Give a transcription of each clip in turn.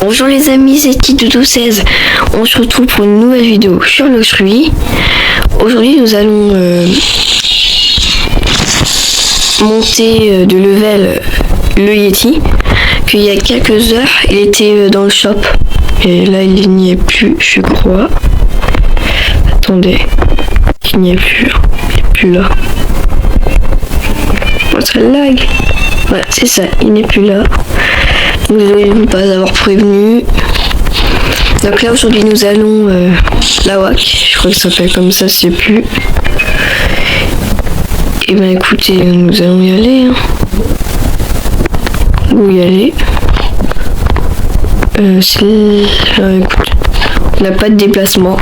Bonjour les amis, c'est Tidoudou16. On se retrouve pour une nouvelle vidéo sur Luxury. Aujourd'hui nous allons monter de level le Yeti. Puis il y a quelques heures il était dans le shop. Et là il n'y est plus, je crois. Attendez, il n'y est plus. Il n'est plus là. Votre lag. Voilà, c'est ça, il n'est plus là. Désolé de ne pas avoir prévenu. Donc là aujourd'hui nous allons la WAC, je crois que ça s'appelle comme ça, je sais plus. Et ben écoutez, nous allons y aller. Où y aller écoute, on n'a pas de déplacement.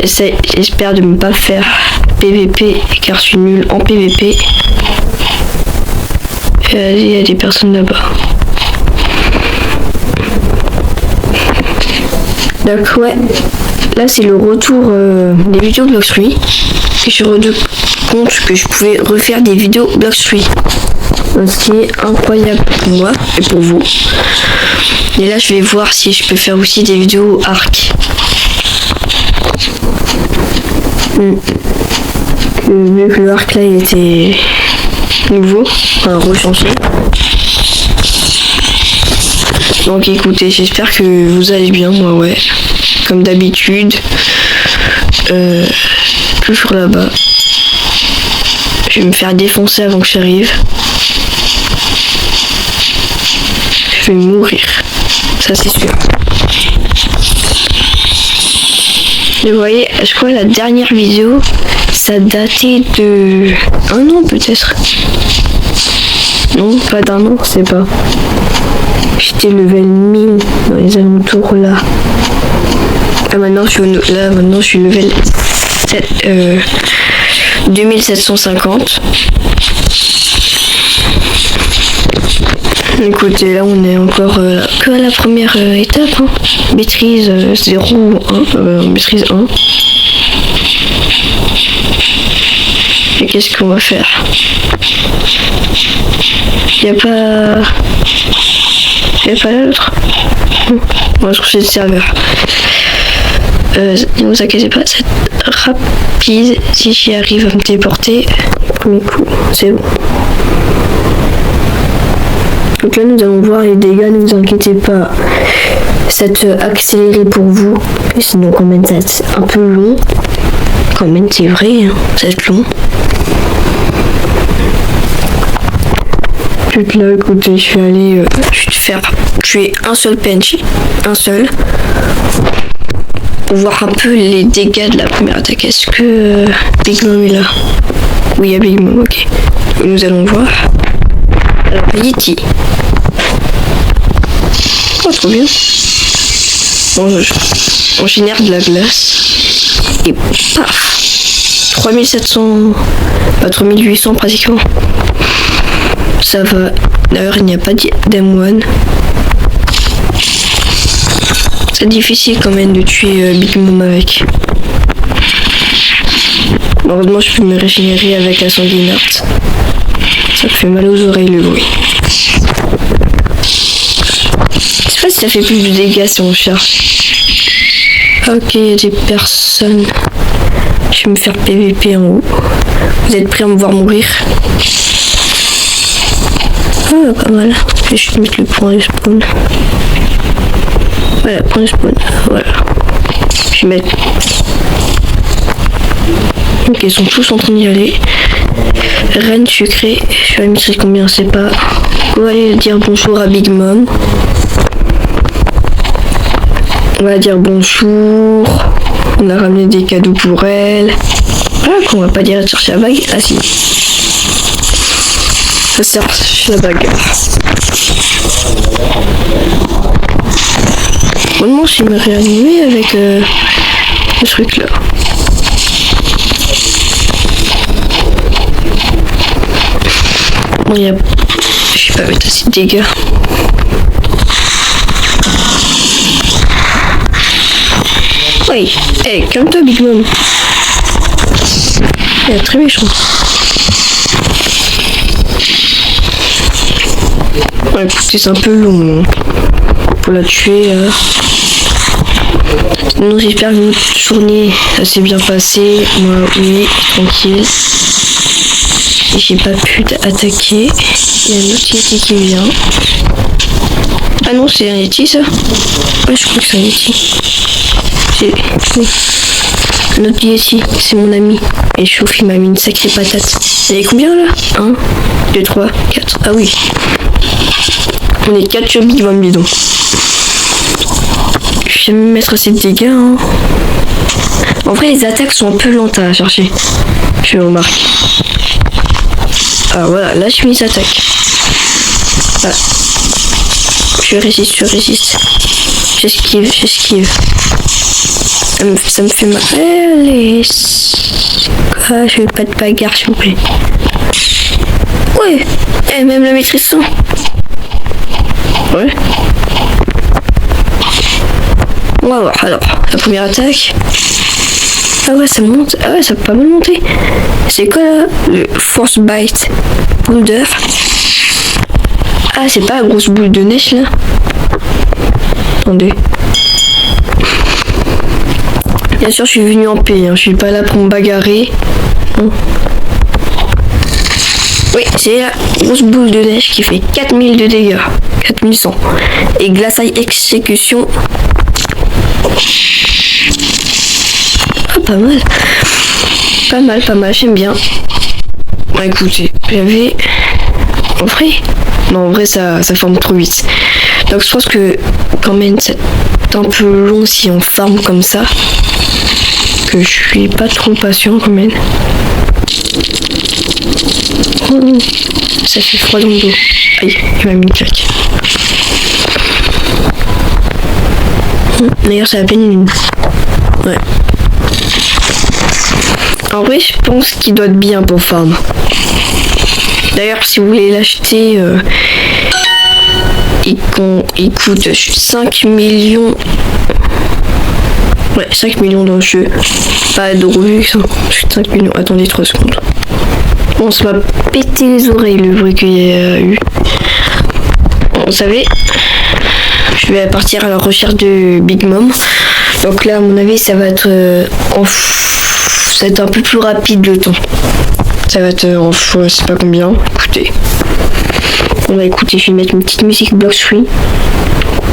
J'espère de ne pas faire PVP car je suis nul en PVP. Et il y a des personnes là-bas. Donc ouais, là c'est le retour des vidéos Luxury. Et je me rends compte que je pouvais refaire des vidéos Luxury. Ce qui est incroyable pour moi et pour vous. Et là je vais voir si je peux faire aussi des vidéos Arc. Vu que le Arc là il était nouveau, enfin rechangé. Donc écoutez, j'espère que vous allez bien, moi ouais, comme d'habitude, toujours là-bas. Je vais me faire défoncer avant que j'arrive. Je vais mourir, ça c'est sûr. Et vous voyez, je crois la dernière vidéo, ça datait de un an peut-être. Non, pas d'un an, c'est pas. J'étais level 1000 dans les alentours là. Ah, maintenant je suis level 2750. Écoutez, là on est encore que à la première étape. Hein. Maîtrise 0 ou 1. Maîtrise 1. Et qu'est-ce qu'on va faire? Y a pas l'autre. On va trouver le serveur. Ne vous inquiétez pas, c'est rapide. Si j'y arrive à me téléporter, premier coup, c'est bon. Donc là nous allons voir les dégâts, ne vous inquiétez pas. C'est accéléré pour vous. Et sinon quand même c'est un peu long. Quand même c'est vrai, hein, c'est long. Puis là, écoutez, je vais aller faire tuer un seul PNJ, un seul, pour voir un peu les dégâts de la première attaque. Est-ce que Big Mom est là? Oui, il y a Big Mom, ok. Nous allons voir. Alors, Yeti. Oh, trop bien. Bon, on génère de la glace. Et paf, 3700, pas 3800 pratiquement. Ça va. D'ailleurs, il n'y a pas d'M1. C'est difficile quand même de tuer Big Mom avec. Heureusement, je peux me régénérer avec la sanguinarte. Ça me fait mal aux oreilles le bruit. Je sais pas si ça fait plus de dégâts si on cherche. Ok, il y a des personnes. Je vais me faire PVP en haut. Vous êtes prêts à me voir mourir? Ah, pas mal. Je vais juste mettre le point de spawn. Voilà, point de spawn. Voilà. Je vais mettre. Ok, ils sont tous en train d'y aller. Reine sucrée. Je vais mettre combien, je sais pas. On va aller dire bonjour à Big Mom. On va dire bonjour. On a ramené des cadeaux pour elle. Ah, qu'on va pas dire chercher la bague. Ah si. Ça cherche la bagarre. Heureusement, je me réanimer avec le truc là. Bon, il y a. Je vais pas mettre assez de dégâts. Oui, hey, calme-toi, Big Mom. Elle est très méchante. Ouais, c'est un peu long. faut la tuer. Nous, j'espère que notre journée, ça s'est bien passé. Moi, oui, tranquille. Et j'ai pas pu attaquer. Il y a un autre Yeti qui vient. Ah non, c'est un Yeti, ça? Ouais, je crois que c'est un Yeti. Oui. Un autre Yeti, c'est mon ami. Et Chouf, il m'a mis une sacrée patate. Il y a combien, là? 1, 2, 3, 4. Ah oui. On est 4 sur Big Bang Bidon. Je vais me mettre assez de dégâts. Hein. En vrai, les attaques sont un peu lentes à chercher. Je remarque. Ah voilà, là je mets les attaques. Ah. Je résiste. J'esquive. Ça me fait mal. Allez. Ah, je veux pas de bagarre, s'il vous plaît. Ouais. Et même la maîtrise 100. Ouais. On va voir. Alors, la première attaque. Ah ouais, ça monte. Ah ouais, ça peut pas mal monter. C'est quoi là? Le Force Bite Boulder. Ah, c'est pas la grosse boule de neige là? Attendez. Bien sûr, je suis venu en paix. Hein. Je suis pas là pour me bagarrer. Non. Oui, c'est la grosse boule de neige qui fait 4000 de dégâts. 4100. Et glaçaille exécution. Ah, pas mal, j'aime bien. Bon, écoutez, j'avais... En vrai? Non, en vrai, ça forme trop vite. Donc, je pense que, quand même, c'est un peu long si on farme comme ça. Que je suis pas trop patient, quand même. Oh, ça fait froid dans le dos. Aïe, il m'a mis une claque. D'ailleurs, c'est à peine une. Ouais. En vrai, je pense qu'il doit être bien pour farm. D'ailleurs, si vous voulez l'acheter, il coûte 5 millions. Ouais, 5 millions dans le jeu. Pas de Robux, hein. 5 millions. Attendez 3 secondes. Bon, ça m'a pété les oreilles le bruit qu'il y a eu. Bon, vous savez, je vais partir à la recherche de Big Mom. Donc là, à mon avis, ça va être ça va être un peu plus rapide le temps. Ça va être je sais pas combien. Écoutez. On va écouter, je vais mettre une petite musique block screen.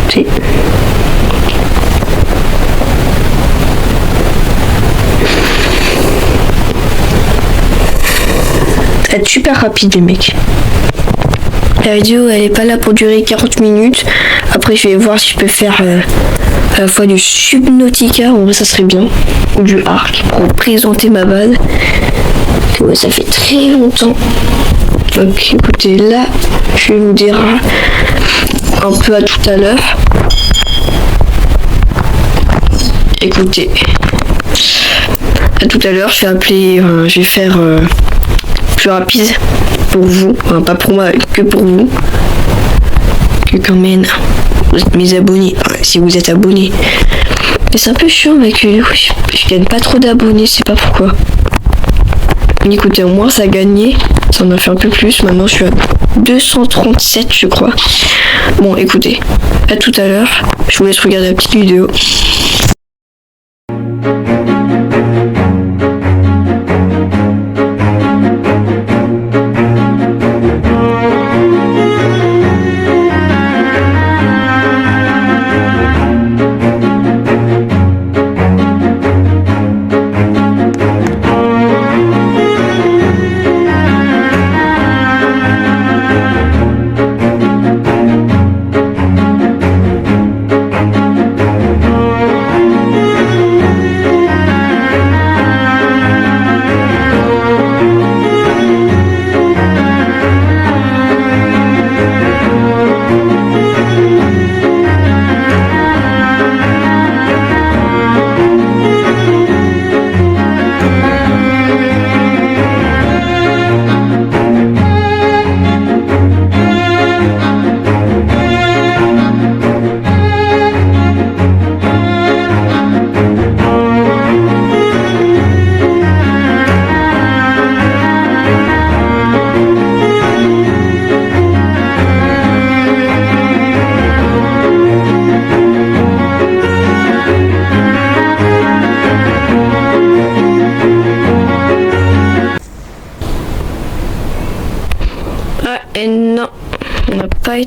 Écoutez. Ça va être super rapide les mecs. La vidéo elle est pas là pour durer 40 minutes. Après je vais voir si je peux faire à la fois du Subnautica, en vrai ça serait bien, ou du Ark pour présenter ma base. Ouais, ça fait très longtemps. Donc écoutez, là je vous dirai un peu à tout à l'heure. Écoutez, à tout à l'heure, je vais appeler, je vais faire plus rapide pour vous, enfin, pas pour moi, que pour vous, que quand même vous êtes mes abonnés, enfin, si vous êtes abonnés. Mais c'est un peu chiant mec, je gagne pas trop d'abonnés, je sais pas pourquoi. Écoutez, au moins ça a gagné, ça en a fait un peu plus, maintenant je suis à 237 je crois. Bon écoutez, à tout à l'heure, je vous laisse regarder la petite vidéo.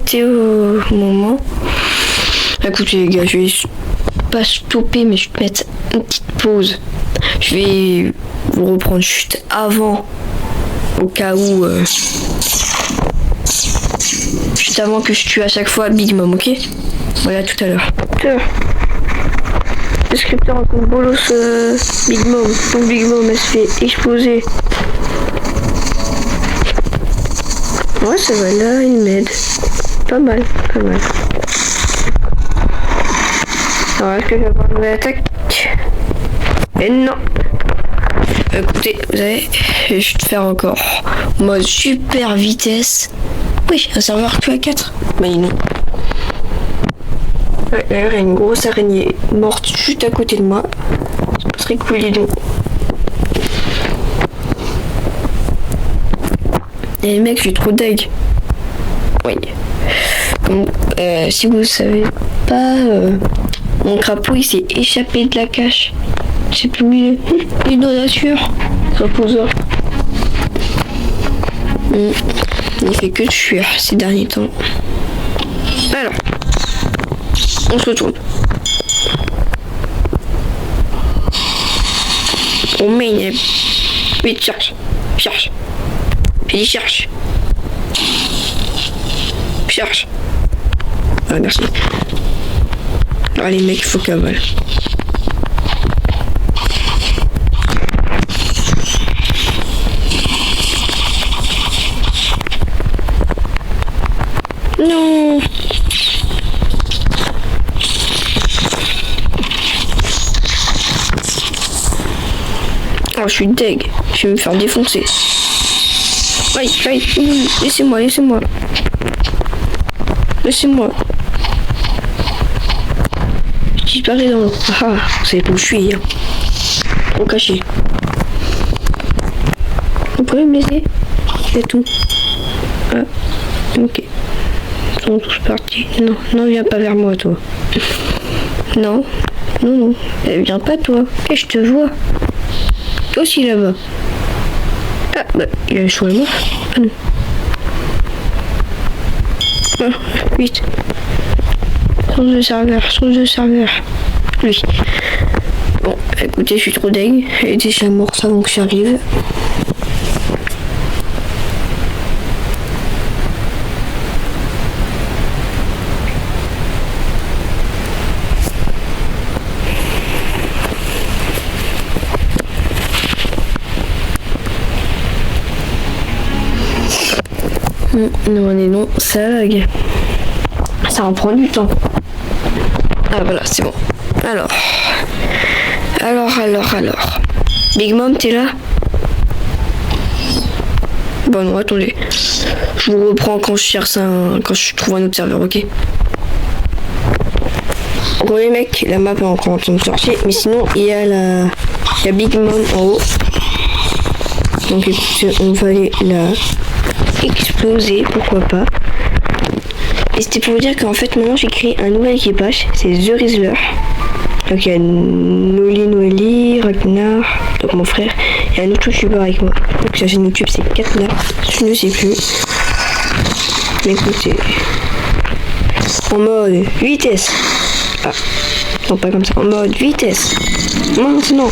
arrêter au moment. Écoutez les gars, je vais pas stopper, mais je vais te mettre une petite pause. Je vais vous reprendre juste avant, au cas où... juste avant que je tue à chaque fois Big Mom, ok? Voilà, tout à l'heure. Le scripteur raconte bolos Big Mom. Donc Big Mom, elle se fait exploser. Ouais, ça va, là, il m'aide. Pas mal, pas mal. Alors, est-ce que je vais avoir une nouvelle attaque? Et non. Écoutez, vous savez, je vais juste faire encore mode super vitesse. Oui, un serveur QA4. Bah, non. Ouais, d'ailleurs, il y a une grosse araignée morte juste à côté de moi. C'est pas très cool, dis donc. Et les mecs, je suis trop deg. Oui. Bon, si vous savez pas, mon crapaud il s'est échappé de la cache. Je sais plus où il est. Il est dans la nature. Crapaud. Il fait que de fuir ces derniers temps. Alors, on se retourne. On met une... Vite, cherche. Cherche. Puis cherche. Cherche. Ah, merci. Ah, les mecs, il faut cavale. Non. Oh, je suis deg. Je vais me faire défoncer. Aïe, aïe. Laissez-moi, laissez-moi. Laissez-moi. Je disparais dans l'eau. Ah, vous savez pas où je suis. Hein. Trop caché. Vous pouvez me laisser? C'est tout. Ah, ok. Ils sont tous partis. Non, non, viens pas vers moi, toi. Non, non, non. Viens pas, toi. Et je te vois. Toi aussi, là-bas. Ah, bah, il a le choix, moi. Ah, non. Ah, vite. Source de serveur. Oui. Bon, écoutez, je suis trop deg. Elle est déjà morte avant que j'arrive. Non, non, ça lag. Ça en prend du temps. Ah voilà, c'est bon. Alors. Big Mom, t'es là? Bon non, attendez. Je vous reprends quand je cherche quand je trouve un autre serveur, ok? Bon les mecs, la map est encore en train de chercher, mais sinon il y a Big Mom en haut. Donc écoutez, on va aller la exploser, pourquoi pas. Et c'était pour vous dire qu'en fait maintenant j'ai créé un nouvel équipage, c'est The Rizzler. Donc il y a Noli, Ragnar, donc mon frère, il y a un autre youtubeur avec moi. Donc sa chaîne YouTube c'est Katna, je ne sais plus. Mais écoutez, en mode vitesse. Ah, non pas comme ça, en mode vitesse. Maintenant.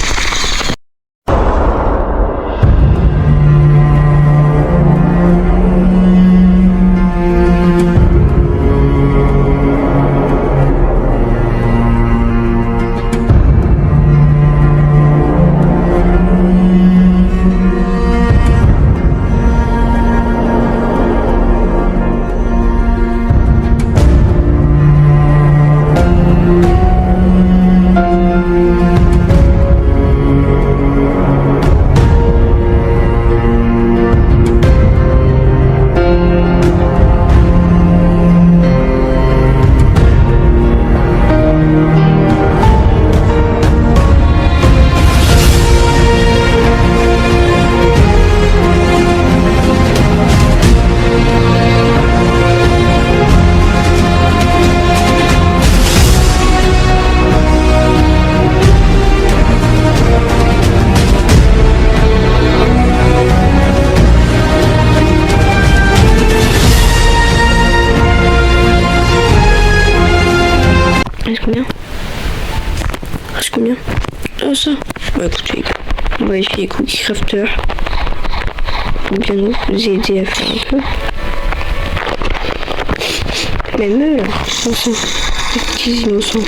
Reste combien? Reste combien? Ah ça. Bah écoutez, on va vérifier les cookies crafter. Pour bien nous aider à faire un peu. Même eux là, attention, les petits innocents.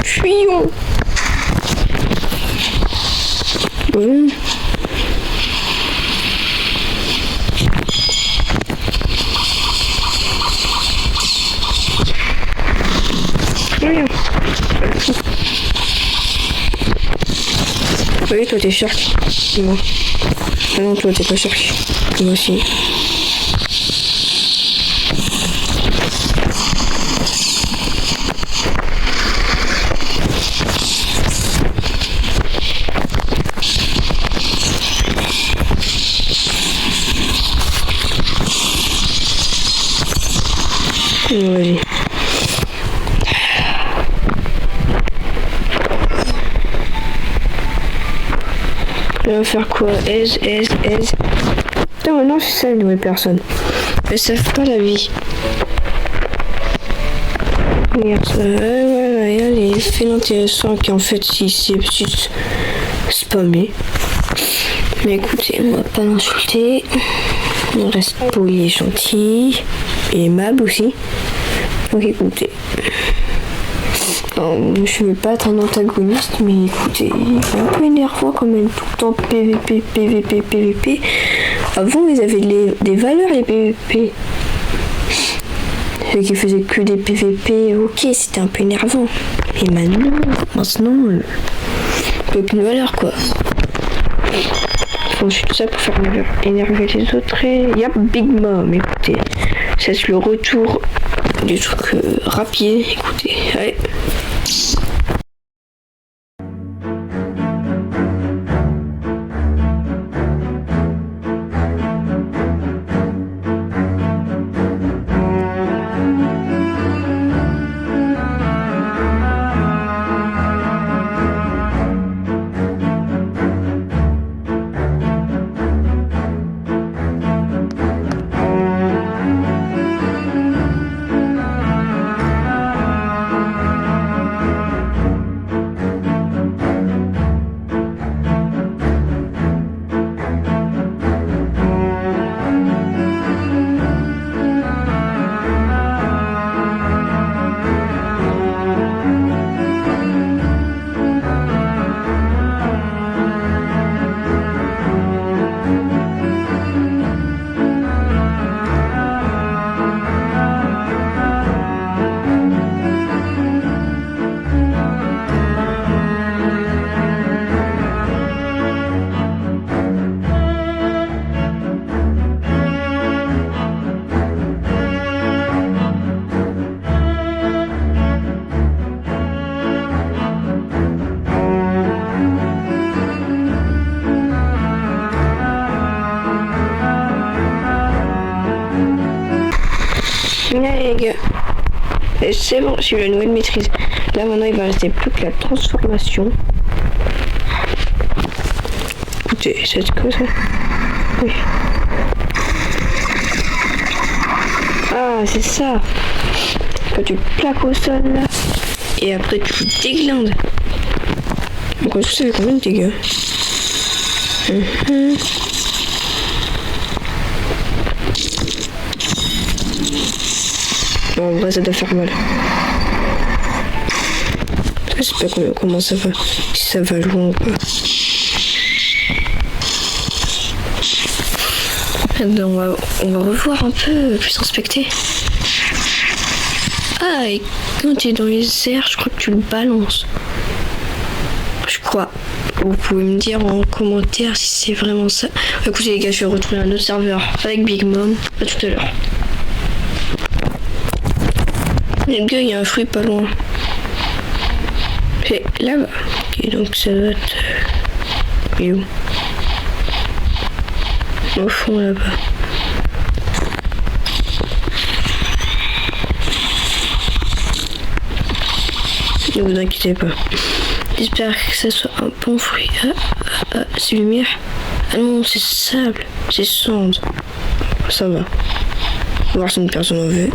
Fuyons. Bon. Fuyons. Oui, toi t'es shark. Moi. Ah non, toi t'es pas shark. Moi aussi. Vas-y. On va faire quoi? Aise. Putain, maintenant c'est ça une nouvelle personne. Elles savent pas la vie. Regarde ça. Voilà, il y a les faits intéressants qui en fait si c'est juste spammé. Mais écoutez, on va pas l'insulter. On reste poli et gentil. Et aimable aussi. Donc écoutez. Alors, je ne vais pas être un antagoniste, mais écoutez, il est un peu énervant quand même, tout le temps PVP. Avant, ils avaient des valeurs, les PVP. Ceux qui faisaient que des PVP, ok, c'était un peu énervant. Et maintenant, plus de valeur, quoi. Bon, je fais tout ça pour faire énerver les autres. Et y'a Big Mom, écoutez. C'est le retour du truc rapide, écoutez. Allez. Allez les gars, et c'est bon, j'ai eu la nouvelle maîtrise. Là maintenant il va rester plus que la transformation. Écoutez, c'est quoi ça? Oui. Ah c'est ça. Quand tu plaques au sol là, et après tu déglindes. Donc tout ça fait combien de dégâts? Non, en vrai, ça doit faire mal. Je sais pas comment ça va. Si ça va loin ou pas. Donc, on va revoir un peu, plus inspecter. Ah, et quand tu es dans les airs, je crois que tu le balances. Je crois. Vous pouvez me dire en commentaire si c'est vraiment ça. Écoutez les gars, je vais retrouver un autre serveur avec Big Mom. À tout à l'heure. Les gars, il y a un fruit pas loin. C'est là-bas. Ok, donc ça doit être... Et où? Au fond là-bas. Ne vous inquiétez pas. J'espère que ça soit un bon fruit. C'est lumière. Ah non, c'est sable. C'est sonde. Ça va. On va voir si une personne en veut.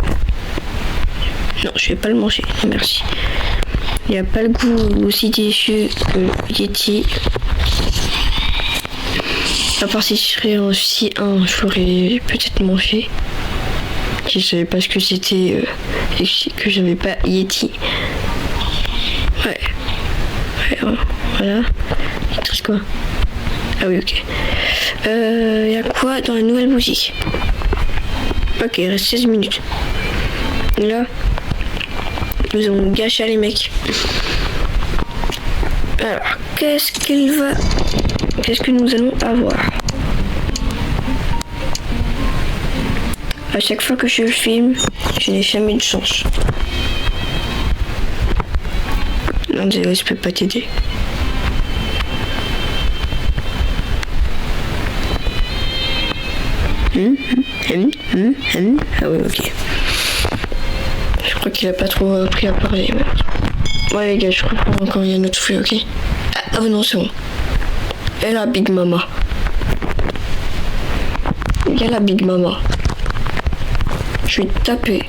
Non, je vais pas le manger. Non, merci. Il a pas le goût aussi délicieux que Yeti. À part si je serais aussi je l'aurais peut-être mangé. Je savais pas ce que c'était et que j'avais pas Yeti. Ouais. Voilà. Il te reste quoi? Ah oui, ok. Y a quoi dans la nouvelle boutique? Ok, il reste 16 minutes. Et là, nous avons gâché les mecs. Alors, qu'est-ce que nous allons avoir? À chaque fois que je filme, je n'ai jamais de chance. Non, désolé, je peux pas t'aider. Ah oui, ok. Je crois qu'il a pas trop appris à parler. Mais... Ouais les gars, je comprends encore, il y a notre fruit, ok? Ah non, c'est bon. Et la Big Mama. Il y a la Big Mama. Je vais taper.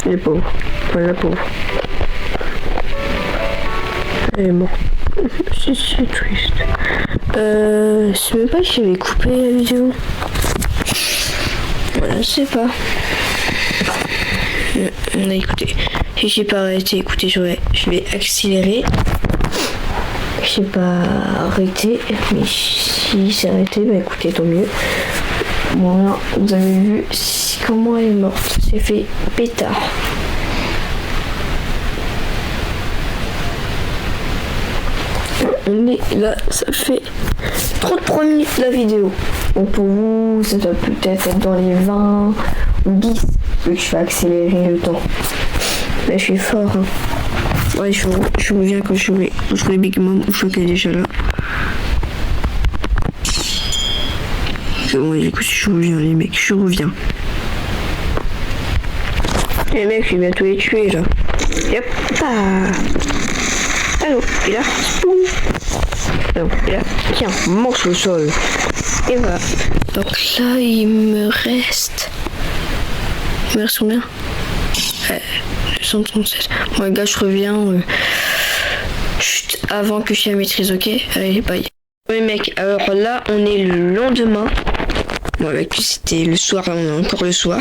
Les pauvres. Enfin, la pauvre. Elle est morte. C'est triste. Je sais même pas si j'avais coupé la vidéo. Voilà, je sais pas. On a écouté. Si j'ai pas arrêté, écoutez, je vais accélérer. J'ai pas arrêté, mais si c'est arrêté, bah écoutez, tant mieux. Voilà, vous avez vu comment elle est morte. C'est fait pétard. Mais là, ça fait 33 minutes la vidéo. Bon, pour vous, ça doit peut-être être dans les 20 ou 10, vu que je vais accélérer le temps. Mais je suis fort, hein. Ouais, je reviens quand je jouais Big Mom, je crois qu'elle est déjà là. C'est bon, écoute, je reviens, les mecs, je reviens. Les mecs, je vais bientôt les tuer, là. Yep, allô, et là, non, et là, tiens, mange le sol. Et voilà. Donc là, il me reste combien 237. Bon, les gars, je reviens. Chut, avant que je la maîtrise, ok? Allez, bye. Oui, mec, alors là, on est le lendemain. Bon, avec lui, c'était le soir, là, on est encore le soir.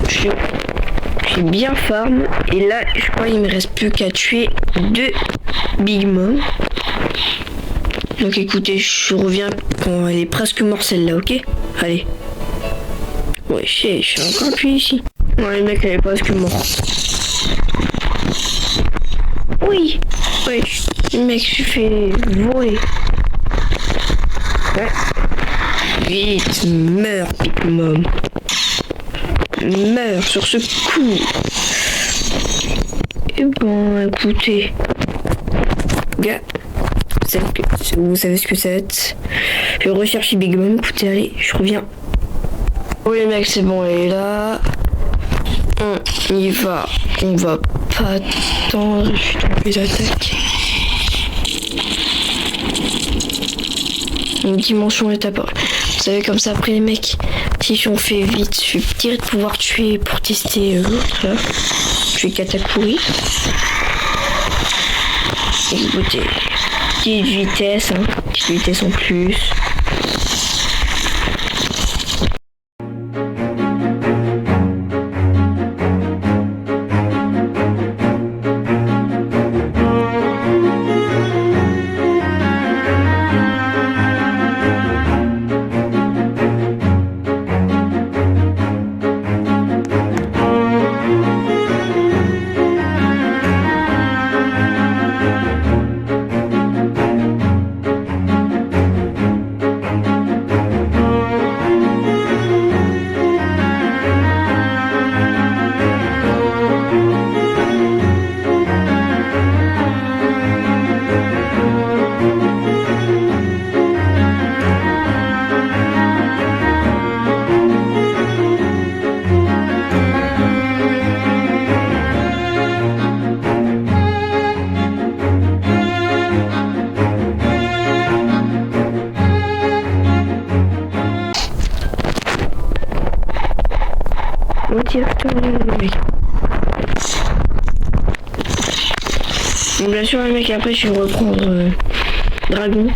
J'ai bien farm. Et là, je crois qu'il me reste plus qu'à tuer 2 Big Mom. Donc écoutez, je reviens quand elle est presque morte celle-là, ok? Allez. Ouais, je suis encore appuyé ici. Ouais, les mecs, elle est presque morte. Oui. Ouais, mec, je suis fait voler. Ouais. Vite, meurs, Big Mom. Meurs sur ce coup. Et bon, écoutez. Gars. Vous savez ce que ça va être. Je recherche Big Mom. Écoutez, allez, je reviens. Oui, mec, c'est bon, elle est là. On y va. On va pas attendre. Je suis trompé d'attaque. Une dimension est apparue. Vous savez, comme ça, après les mecs, si on fait vite, je vais direct pouvoir tuer pour tester l'autre là. Je vais Katakuri. Écoutez, petite vitesse, hein. Petite vitesse en plus. Directement le mec. Donc bien sûr les mecs, après je vais reprendre Dragon.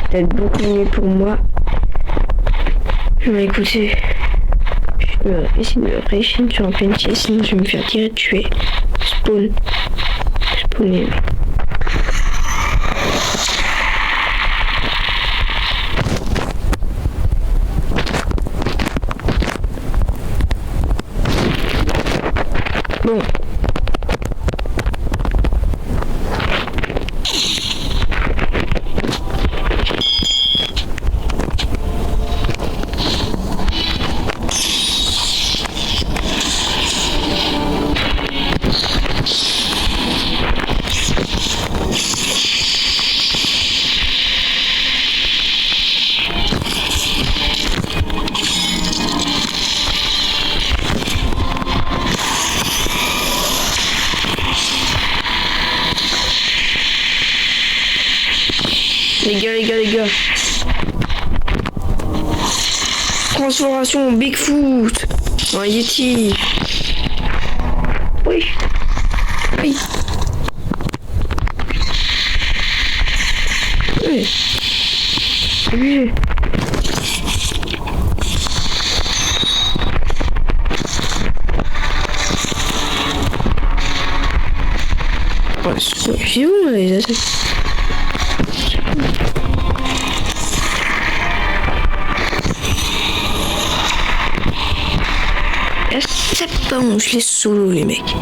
Peut-être beaucoup mieux pour moi. Mais écoutez, je vais essayer de me réchauffer sur un pentier, sinon je vais me faire tirer tuer. Spawner. Bon. Les gars. Transformation Bigfoot. En Yeti. Oui. Oui. Oui. C'est où les attaques? C'est bon, je les solo les mecs.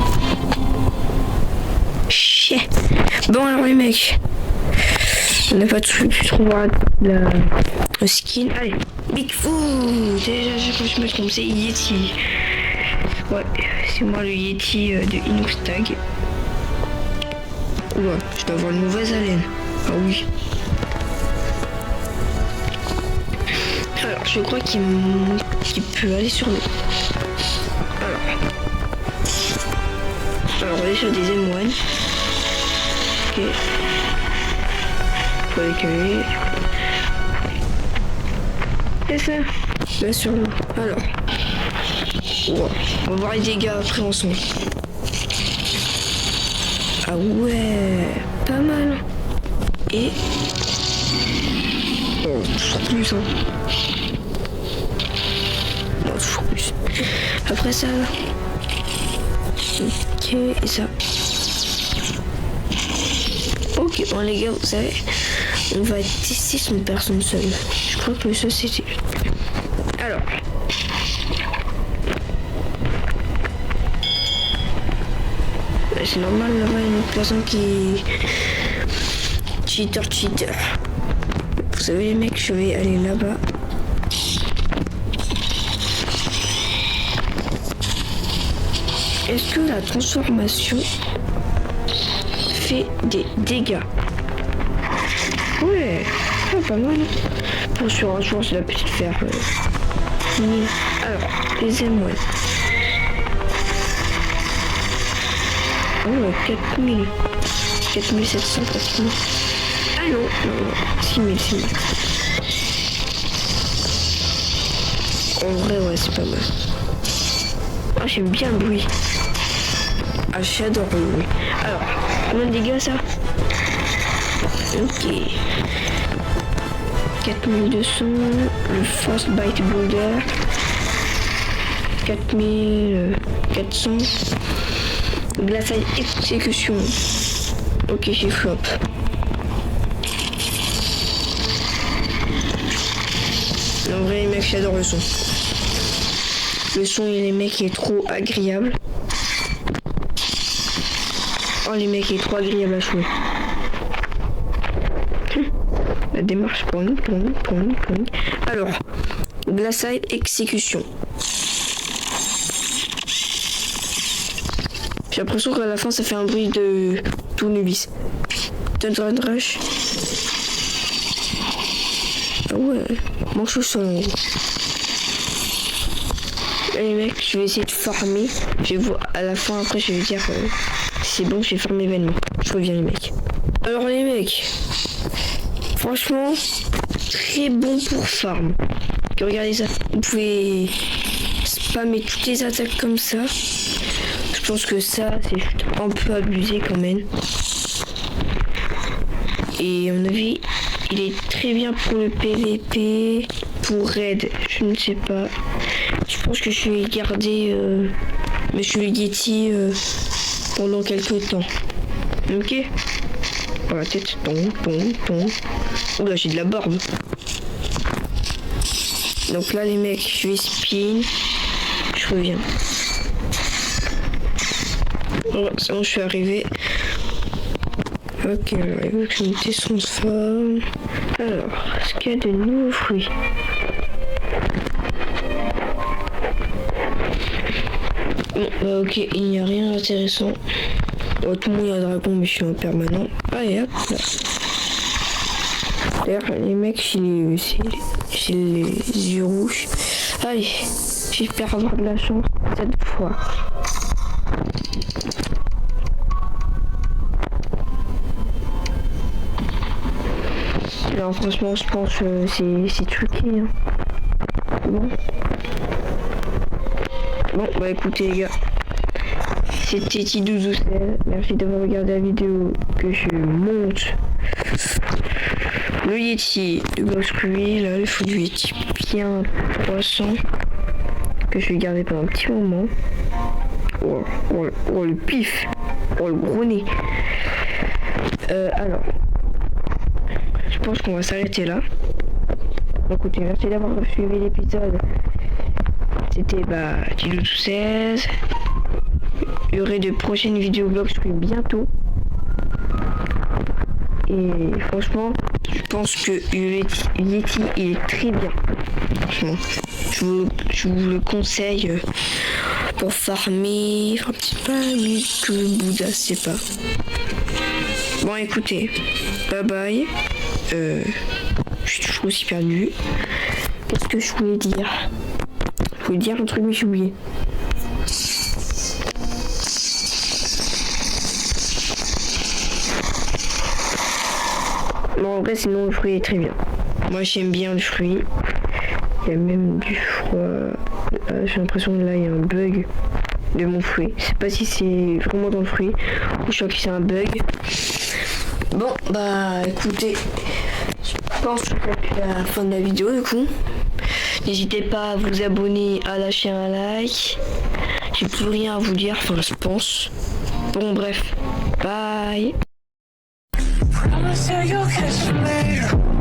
Chier. Bon alors les mecs, on n'a pas pu trouver le skin. Allez, Bigfoot. Déjà, je me trompe, c'est Yeti. Ouais, c'est moi le Yeti de Inoxtag. Oula, je dois avoir une mauvaise haleine. Ah oui. Alors, je crois qu'il peut aller sur l'eau. Alors, on est sur des M1. Ok. Faut accueillir. C'est ça. Là sur l'eau. Alors. Wow. On va voir les dégâts après en son. Ah ouais. Pas mal. Et. Oh, toujours plus, hein. Non, toujours plus. Après ça. Ok, et ça. Ok, bon les gars, vous savez, on va tester son personne seule. Je crois que le seul c'était. Alors. C'est normal là-bas, il y a une personne qui. Cheater. Vous savez les mecs, je vais aller là-bas. Est-ce que la transformation fait des dégâts? Ouais, pas mal. Pour sur un jour, ça peut faire 1000. Alors, les M1. Oh, 4000. 4700 pratiquement. Ah non, 6000. En vrai, ouais, c'est pas mal. Ah, j'aime bien le bruit. Ah, j'adore le bruit. Alors, combien de dégâts ça? Ok. 4200. Le Fast Bite Boulder. 4400. Glace exécution. Ok, j'ai flop. En vrai, les mecs, j'adore le son. Le son, les mecs, est trop agréable. Oh, les mecs, est trop agréable à jouer. La démarche pour nous. Alors, Glasside exécution. J'ai l'impression qu'à la fin, ça fait un bruit de tournevis. Thunder Rush. Ah ouais, manche au son. Les mecs, je vais essayer de farmer. Je vais voir à la fin, après, je vais dire c'est bon, j'ai farmé l'événement. Je reviens, les mecs. Alors, les mecs, franchement, très bon pour farm. Et regardez ça, vous pouvez spammer toutes les attaques comme ça. Je pense que ça, c'est juste un peu abusé quand même. Et à mon avis, il est très bien pour le PVP, pour raid, je ne sais pas. Je pense que je vais garder Monsieur le Yeti pendant quelques temps. Ok. Dans la tête, ton. Oh là, j'ai de la barbe. Donc là, les mecs, je vais spin. Je reviens. Voilà, c'est bon, je suis arrivé. Ok, alors, il veut que je me transforme. Alors, est-ce qu'il y a de nouveaux fruits? Bon, bah ok, il n'y a rien d'intéressant. Oh, tout le monde a un dragon, mais je suis en permanent. Allez, hop là. D'ailleurs, les mecs, j'ai les yeux rouges. Allez, j'espère avoir de la chance cette fois. Non, franchement, je pense que c'est truqué. Hein. Bon, bah écoutez les gars, c'était Tidouzoucel. Merci d'avoir regardé la vidéo que je monte. Le Yeti de Bloxcree, là, il faut du Yeti bien 300 que je vais garder pendant un petit moment. Oh le pif, oh le gros nez. Alors, je pense qu'on va s'arrêter là. Écoutez, merci d'avoir suivi l'épisode. C'était Tidouzoucel. Il y aurait de prochaines vidéos Bloxcree bientôt. Et franchement, Je pense que Yeti il est très bien. Franchement, je vous le conseille pour farmer. Enfin, c'est pas mieux que le Bouddha, c'est pas. Bon, écoutez, bye bye. Je suis toujours aussi perdu. Qu'est-ce que je voulais dire? Je voulais dire un truc, mais j'ai oublié. Bon, en vrai, sinon, le fruit est très bien. Moi, j'aime bien le fruit. Il y a même du froid. J'ai l'impression que là, il y a un bug de mon fruit. Je sais pas si c'est vraiment dans le fruit ou je crois que c'est un bug. Bon, bah, écoutez, je pense que c'est la fin de la vidéo, du coup. N'hésitez pas à vous abonner, à lâcher un like. J'ai plus rien à vous dire, enfin, je pense. Bon, bref. Bye. Promise that you'll catch me later.